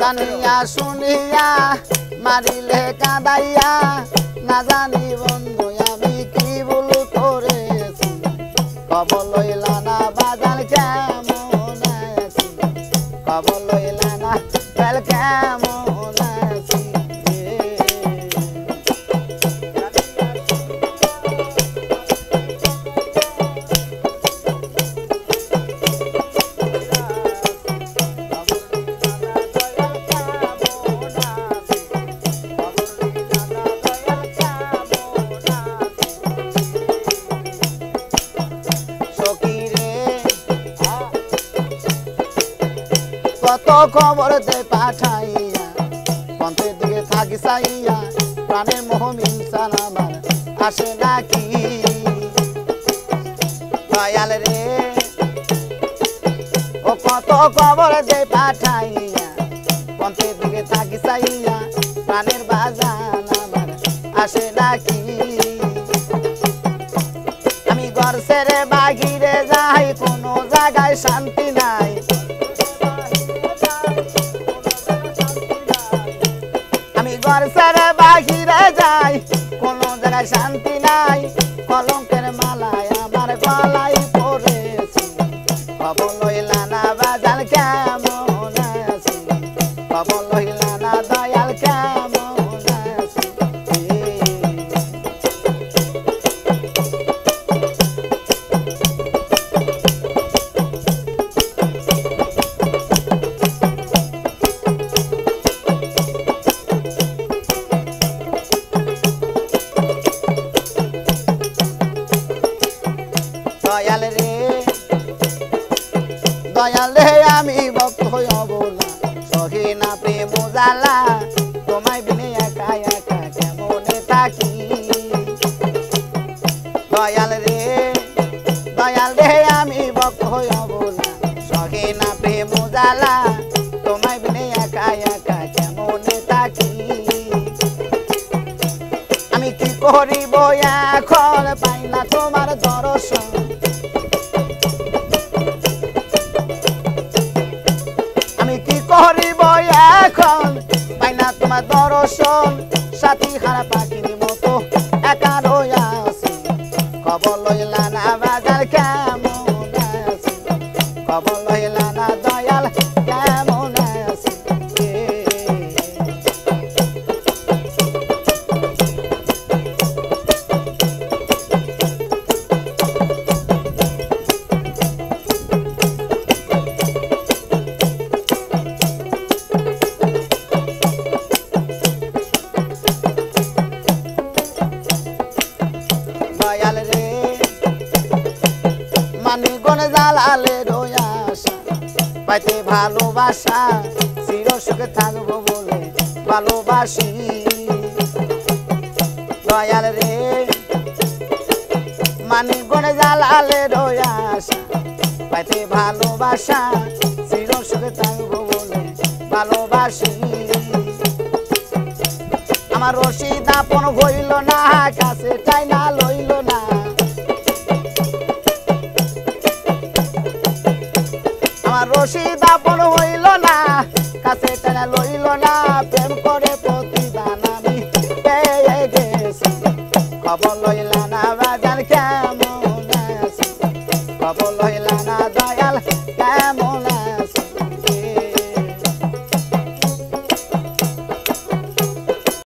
জানিয়া শুনিয়া মারিলে কাঁদাইয়া না জানি বন্ধু আমি কি ভুল করেছি খবর লইলা না বাজার কেমন আছি খবর লইলা না কাল কেমন আছি কত খবর দে পাঠাইয়া পন্থের দিকে থাকি চাইয়া প্রাণের মোহ মিনসান আমার আসে নাকি দয়াল রে ও কত খবর দে পাঠাইয়া পন্থের দিকে থাকি চাইয়া প্রাণের বাজান আমার আসে নাকি আমি ঘর ছেড়ে বাহিরে যাই কোনো জায়গায় শান্তি নাই ঘর ছেড়ে বাহিরে যাই কোনো জায়গায় শান্তি নাই কলঙ্কের মালায় আমার গলায় পড়েছি খবর লইলা না বাজার কেমন আছি খবর লইলা না দয়াল কেমন আছি দয়াল রে দয়াল রে আমি ভক্ত অবলা সহি না প্রেম জ্বালা তোমায় বিনে একা একা কেমনে থাকি দয়াল রে আমি ভক্ত অবলা সহি না প্রেম জ্বালা তোমায় বিনে একা একা কেমনে থাকি আমি কি করিব এখন পাই না তোমার দর্শন আমি কি করিব এখন পাই না তোমার দর্শন সাথী হারা পাখির মতো একা রইয়া আছি খবর লইলা না বাজার কেমন আছি খবর লইলা না দয়াল কেমন আছি দয়াল রে মানিগণ জালালে রয়া আশা পাইতে ভালোবাসা চির সুখে থাকবো বলে ভালোবাসি দয়াল রে মানিগণ জালালে রয়া আশা পাইতে ভালোবাসা চির সুখে থাকবো বলে ভালোবাসি আমার রশিদ আপন হইল না কাছে চাই না লইল না আমার রশিদ আপন হইল না কাছে চাই না লইল না প্রেম করে প্রতিদান আমি পেয়ে গেছি খবর লইল